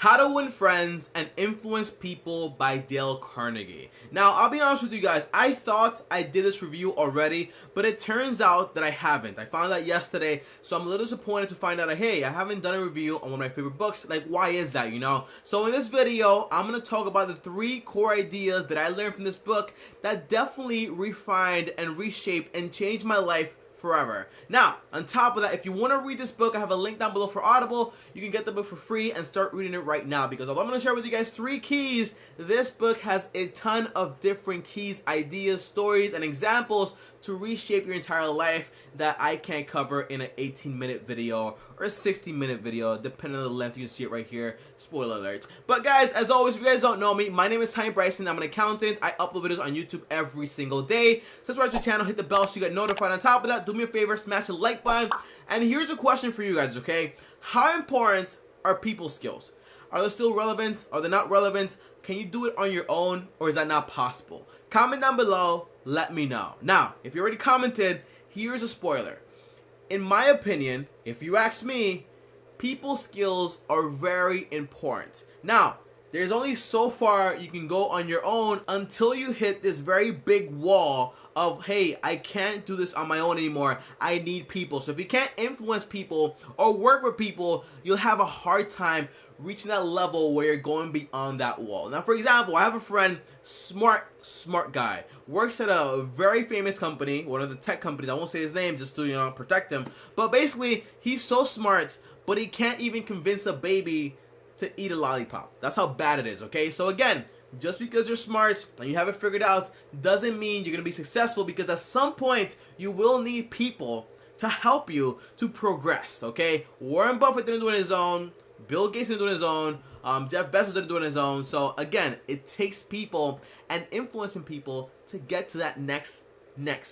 How to Win Friends and Influence People by Dale Carnegie. Now, I'll be honest with you guys, I thought I did this review already, but it turns out that I haven't. I found out yesterday, so I'm a little disappointed to find out that, hey, I haven't done a review on one of my favorite books. Like, why is that, you know? So in this video, I'm going to talk about the 3 core ideas that I learned from this book that definitely refined and reshaped and changed my life forever. Now, on top of that, if you want to read this book, I have a link down below for Audible. You can get the book for free and start reading it right now, because although I'm going to share with you guys 3 keys, this book has a ton of different keys, ideas, stories, and examples to reshape your entire life that I can't cover in an 18-minute video or a 60-minute video, depending on the length. You can see it right here. Spoiler alert. But guys, as always, if you guys don't know me, my name is TommyBryson. I'm an accountant. I upload videos on YouTube every single day. Subscribe to the channel, hit the bell so you get notified. On top of that, do me a favor, smash the like button. And here's a question for you guys, okay? How important are people skills? Are they still relevant? Are they not relevant? Can you do it on your own, or is that not possible? Comment down below, let me know. Now, if you already commented, here's a spoiler. In my opinion, if you ask me, people skills are very important. Now, there's only so far you can go on your own until you hit this very big wall of, hey, I can't do this on my own anymore. I need people. So if you can't influence people or work with people, you'll have a hard time reaching that level where you're going beyond that wall. Now, for example, I have a friend, smart guy, works at a very famous company, one of the tech companies. I won't say his name just to, you know, protect him. But basically, he's so smart, but he can't even convince a baby to eat a lollipop. That's how bad it is, okay? So again, just because you're smart and you have it figured out doesn't mean you're going to be successful, because at some point you will need people to help you to progress, okay? Warren Buffett didn't do it on his own. Bill Gates didn't do it on his own. Jeff Bezos didn't do it on his own. So again, it takes people and influencing people to get to that next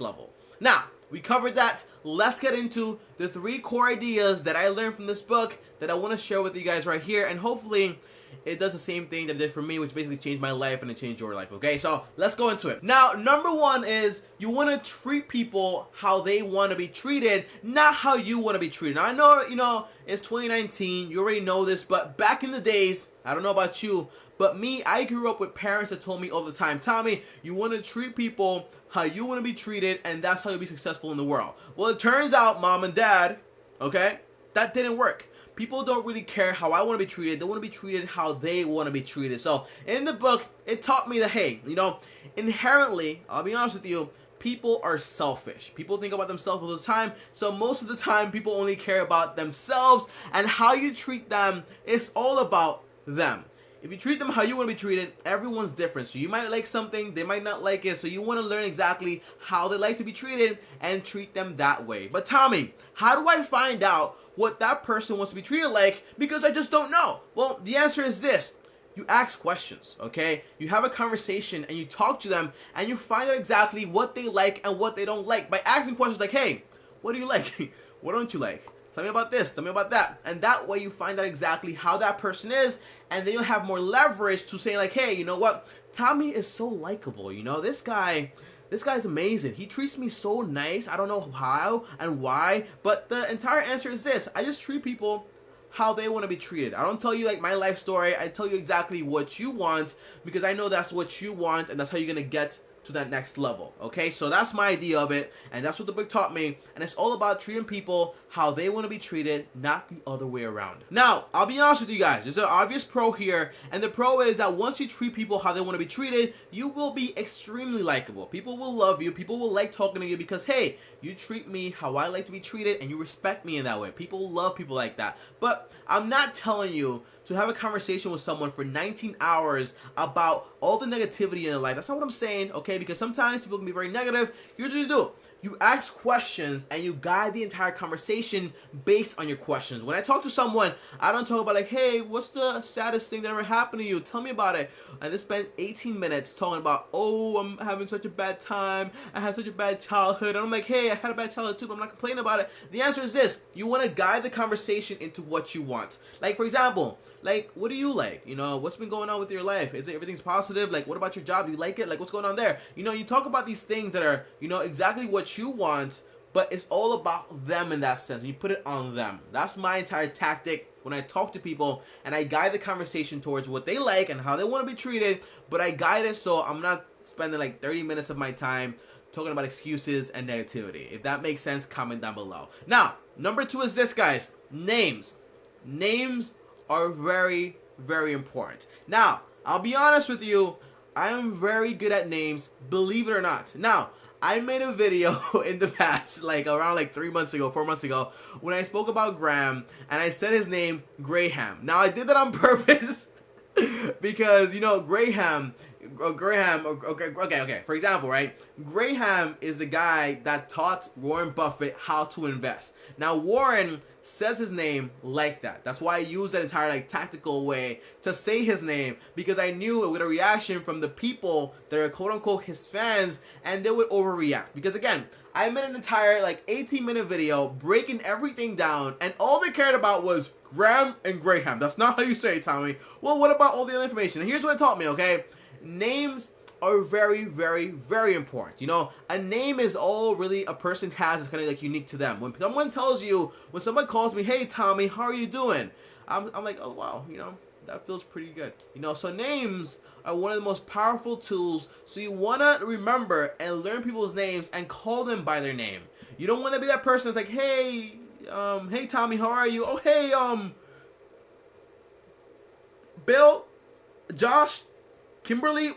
level. Now, we covered that. Let's get into the 3 core ideas that I learned from this book that I want to share with you guys right here. And hopefully it does the same thing that it did for me, which basically changed my life and it changed your life, okay? So let's go into it. Now, number 1 is you want to treat people how they want to be treated, not how you want to be treated. Now, I know, you know, it's 2019. You already know this, but back in the days, I don't know about you, but me, I grew up with parents that told me all the time, Tommy, you want to treat people how you want to be treated, and that's how you'll be successful in the world. Well, it turns out, mom and dad, okay, that didn't work. People don't really care how I want to be treated. They want to be treated how they want to be treated. So in the book, it taught me that, hey, you know, inherently, I'll be honest with you, people are selfish. People think about themselves all the time. So most of the time, people only care about themselves, and how you treat them is all about them. If you treat them how you want to be treated, everyone's different. So you might like something, they might not like it. So you want to learn exactly how they like to be treated and treat them that way. But Tommy, how do I find out what that person wants to be treated like, because I just don't know? Well, the answer is this. You ask questions, okay? You have a conversation and you talk to them and you find out exactly what they like and what they don't like by asking questions like, hey, what do you like? What don't you like? Tell me about this, tell me about that. And that way you find out exactly how that person is, and then you'll have more leverage to say like, hey, you know what? Tommy is so likable, you know? This guy's amazing. He treats me so nice. I don't know how and why, but the entire answer is this. I just treat people how they want to be treated. I don't tell you like my life story. I tell you exactly what you want, because I know that's what you want, and that's how you're going to get to that next level, okay? So that's my idea of it, and that's what the book taught me, and it's all about treating people how they want to be treated, not the other way around. Now, I'll be honest with you guys, there's an obvious pro here, and the pro is that once you treat people how they want to be treated, you will be extremely likable. People will love you, people will like talking to you, because hey, you treat me how I like to be treated, and you respect me in that way. People love people like that. But I'm not telling you to have a conversation with someone for 19 hours about all the negativity in their life. That's not what I'm saying, okay? Because sometimes people can be very negative. Here's what you do. You ask questions and you guide the entire conversation based on your questions. When I talk to someone, I don't talk about like, hey, what's the saddest thing that ever happened to you? Tell me about it. And they spend 18 minutes talking about, oh, I'm having such a bad time. I had such a bad childhood. And I'm like, hey, I had a bad childhood too, but I'm not complaining about it. The answer is this. You want to guide the conversation into what you want. Like, for example, like, what do you like? You know, what's been going on with your life? Is it everything's positive? Like, what about your job? Do you like it? Like, what's going on there? You know, you talk about these things that are, you know, exactly what you want, but it's all about them in that sense. You put it on them. That's my entire tactic when I talk to people, and I guide the conversation towards what they like and how they want to be treated, but I guide it so I'm not spending like 30 minutes of my time talking about excuses and negativity. If that makes sense, comment down below. Now, number 2 is this, guys. Names. Names are very, very important. Now, I'll be honest with you, I am very good at names, believe it or not. Now, I made a video in the past, like around like 3 months ago, 4 months ago, when I spoke about Graham, and I said his name, Graham. Now, I did that on purpose because, you know, Graham, okay. For example, right? Graham is the guy that taught Warren Buffett how to invest. Now, Warren says his name like that. That's why I use that entire like tactical way to say his name, because I knew it would get a reaction from the people that are quote unquote his fans, and they would overreact. Because again, I made an entire like 18-minute video breaking everything down, and all they cared about was Graham and Graham. That's not how you say it, Tommy. Well, what about all the other information? And here's what it taught me, okay? Names are very, very, very important. You know, a name is all really a person has, is kind of like unique to them. When someone tells you, when someone calls me, hey Tommy, how are you doing? I'm like, oh wow, you know, that feels pretty good. You know, so names are one of the most powerful tools. So you want to remember and learn people's names and call them by their name. You don't want to be that person that's like, hey, hey Tommy, how are you? Oh, hey, Bill, Josh, Kimberly,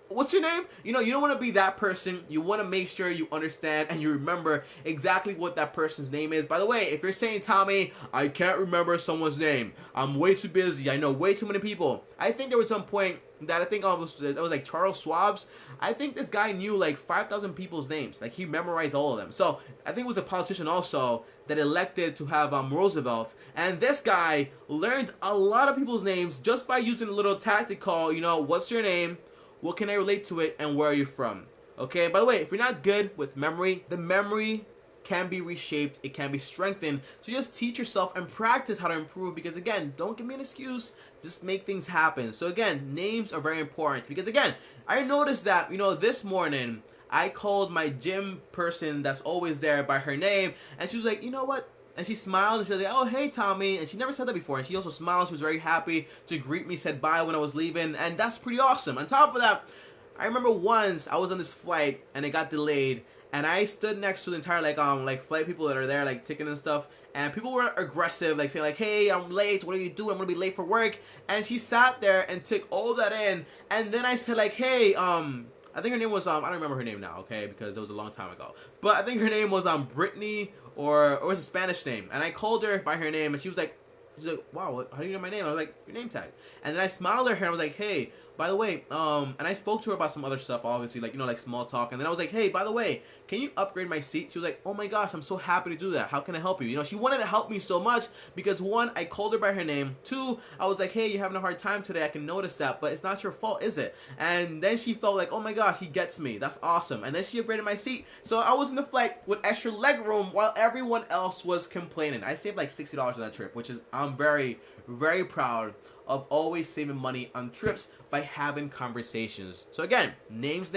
what's your name? You know, you don't want to be that person. You want to make sure you understand and you remember exactly what that person's name is. By the way, if you're saying, Tommy, I can't remember someone's name, I'm way too busy, I know way too many people. I think there was some point that I think that was like Charles Schwab's. I think this guy knew like 5,000 people's names. Like he memorized all of them. So I think it was a politician also that elected to have Roosevelt. And this guy learned a lot of people's names just by using a little tactic called, you know, what's your name? What can I relate to it, and where are you from? Okay, by the way, if you're not good with memory, the memory can be reshaped, it can be strengthened. So just teach yourself and practice how to improve, because again, don't give me an excuse, just make things happen. So again, names are very important, because again, I noticed that, you know, this morning, I called my gym person that's always there by her name, and she was like, you know what? And she smiled and she was like, oh, hey, Tommy. And she never said that before. And she also smiled. She was very happy to greet me, said bye when I was leaving. And that's pretty awesome. On top of that, I remember once I was on this flight and it got delayed. And I stood next to the entire, like flight people that are there, like, ticketing and stuff. And people were aggressive, like, saying, like, hey, I'm late. What are you doing? I'm going to be late for work. And she sat there and took all that in. And then I said, like, hey, I think her name was, I don't remember her name now, okay, because it was a long time ago. But I think her name was Brittany, or it was a Spanish name. And I called her by her name, and she's like, wow, how do you know my name? I was like, your name tag. And then I smiled at her, and I was like, hey, by the way, and I spoke to her about some other stuff, obviously, like, you know, like small talk. And then I was like, hey, by the way, can you upgrade my seat? She was like, oh my gosh, I'm so happy to do that. How can I help you? You know, she wanted to help me so much because, one, I called her by her name. Two, I was like, hey, you're having a hard time today. I can notice that, but it's not your fault, is it? And then she felt like, oh my gosh, he gets me. That's awesome. And then she upgraded my seat. So I was in the flight with extra leg room while everyone else was complaining. I saved like $60 on that trip, which is, I'm very, very proud of always saving money on trips by having conversations. So again, names,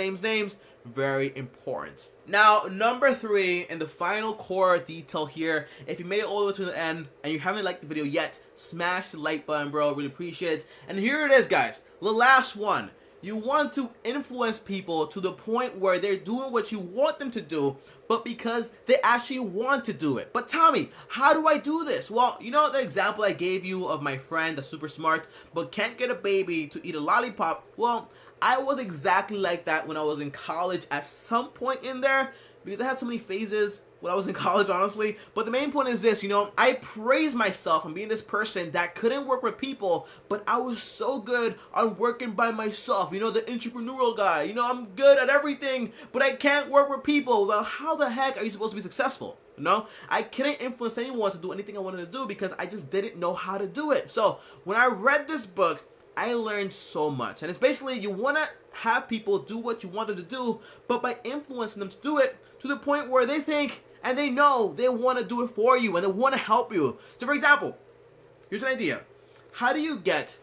very important. Now, number 3, and the final core detail here, if you made it all the way to the end and you haven't liked the video yet, smash the like button, bro. Really appreciate it. And here it is, guys. The last one. You want to influence people to the point where they're doing what you want them to do, but because they actually want to do it. But Tommy, how do I do this? Well, you know the example I gave you of my friend that's super smart, but can't get a baby to eat a lollipop? Well, I was exactly like that when I was in college at some point in there, because I had so many phases when I was in college, honestly. But the main point is this, you know, I praise myself on being this person that couldn't work with people, but I was so good on working by myself. You know, the entrepreneurial guy. You know, I'm good at everything, but I can't work with people. Well, how the heck are you supposed to be successful? You know, I couldn't influence anyone to do anything I wanted to do because I just didn't know how to do it. So when I read this book, I learned so much. And it's basically, you want to have people do what you want them to do, but by influencing them to do it to the point where they think and they know they want to do it for you and they want to help you. So for example, here's an idea. How do you get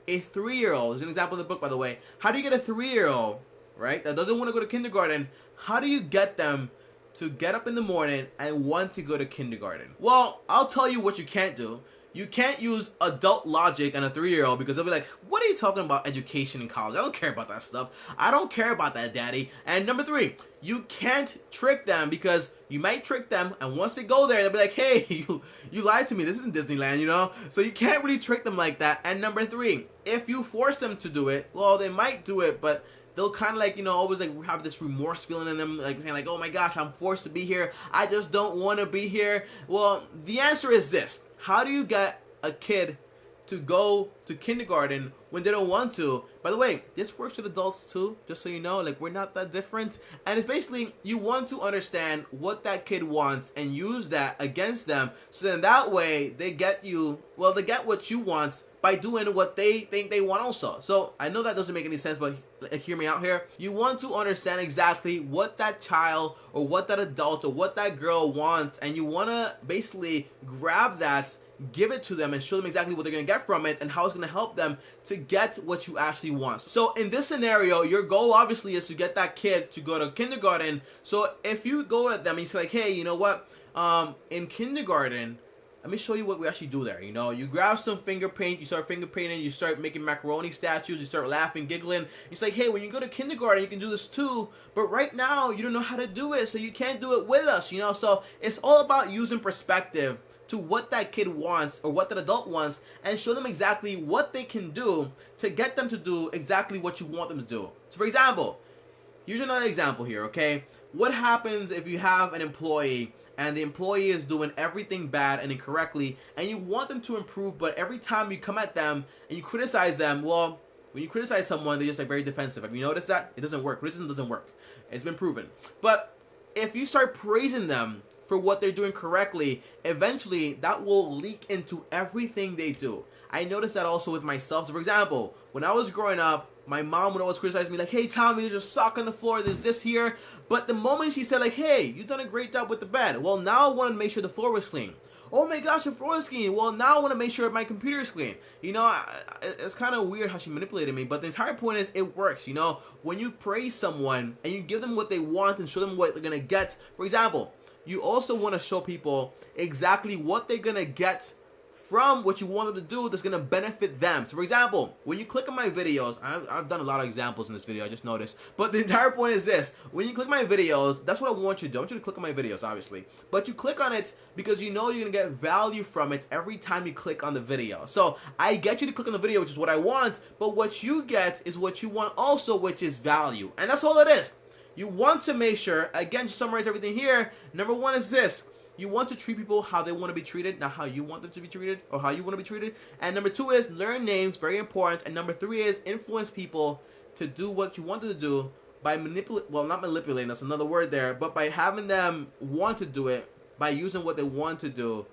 a 3-year-old, there's an example in the book, by the way, how do you get a 3-year-old, right, that doesn't want to go to kindergarten, how do you get them to get up in the morning and want to go to kindergarten? Well, I'll tell you what you can't do. You can't use adult logic on a 3-year-old because they'll be like, what are you talking about education in college? I don't care about that stuff. I don't care about that, daddy. And number 3, you can't trick them because you might trick them, and once they go there, they'll be like, hey, you lied to me. This isn't Disneyland, you know? So you can't really trick them like that. And number 3, if you force them to do it, well, they might do it, but they'll kind of like, you know, always like have this remorse feeling in them, like saying like, oh my gosh, I'm forced to be here. I just don't want to be here. Well, the answer is this. How do you get a kid to go to kindergarten when they don't want to? By the way, this works with adults too, just so you know, like we're not that different. And it's basically, you want to understand what that kid wants and use that against them, so then that way they get you, well, they get what you want by doing what they think they want also. So I know that doesn't make any sense, but like, hear me out here. You want to understand exactly what that child or what that adult or what that girl wants, and you want to basically grab that, give it to them, and show them exactly what they're going to get from it and how it's going to help them to get what you actually want. So in this scenario, your goal obviously is to get that kid to go to kindergarten. So if you go at them and you say like, hey, you know what, in kindergarten, let me show you what we actually do there. You know, you grab some finger paint, you start finger painting, you start making macaroni statues, you start laughing, giggling. It's like, hey, when you go to kindergarten, you can do this too, but right now you don't know how to do it, so you can't do it with us, you know? So it's all about using perspective to what that kid wants or what that adult wants, and show them exactly what they can do to get them to do exactly what you want them to do. So for example, here's another example here, okay? What happens if you have an employee and the employee is doing everything bad and incorrectly, and you want them to improve, but every time you come at them and you criticize them, well, when you criticize someone, they're just like very defensive. Have you noticed that? It doesn't work. Criticism doesn't work. It's been proven. But if you start praising them for what they're doing correctly, eventually that will leak into everything they do. I noticed that also with myself. So for example, when I was growing up, my mom would always criticize me like, hey Tommy, there's a sock on the floor, there's this here. But the moment she said like, hey, you've done a great job with the bed, well, now I want to make sure the floor was clean. Oh my gosh, the floor is clean. Well, now I want to make sure my computer is clean. You know, it's kind of weird how she manipulated me, but the entire point is it works. You know, when you praise someone and you give them what they want and show them what they're going to get. For example, you also want to show people exactly what they're going to get from what you want them to do that's going to benefit them. So for example, when you click on my videos, I've done a lot of examples in this video, I just noticed, but the entire point is this: when you click my videos, that's what I want you to do. I want you to click on my videos, obviously, but you click on it because you know you're going to get value from it every time you click on the video. So I get you to click on the video, which is what I want, but what you get is what you want also, which is value. And that's all it is. You want to make sure, again, to summarize everything here, number 1 is this: you want to treat people how they want to be treated, not how you want them to be treated or how you want to be treated. And number 2 is learn names, very important. And number 3 is influence people to do what you want them to do by not manipulating, that's another word there, but by having them want to do it by using what they want to do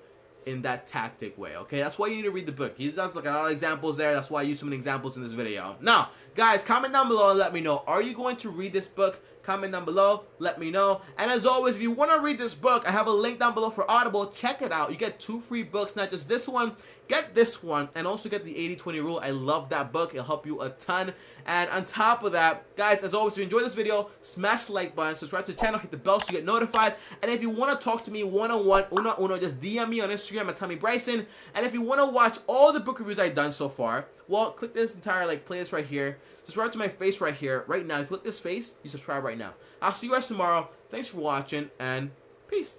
in that tactic way, okay? That's why you need to read the book. He does look at a lot of examples there. That's why I use so many examples in this video. Now, guys, comment down below and let me know. Are you going to read this book? Comment down below, let me know. And as always, if you want to read this book, I have a link down below for Audible. Check it out. You get 2 free books, not just this one. Get this one, and also get the 80-20 rule. I love that book. It'll help you a ton. And on top of that, guys, as always, if you enjoyed this video, smash the like button, subscribe to the channel, hit the bell so you get notified. And if you want to talk to me one-on-one, uno, just DM me on Instagram at TommyBryson. And if you want to watch all the book reviews I've done so far, well, click this entire playlist right here. Subscribe to my face right here, right now. If you click this face, you subscribe right now. I'll see you guys tomorrow. Thanks for watching, and peace.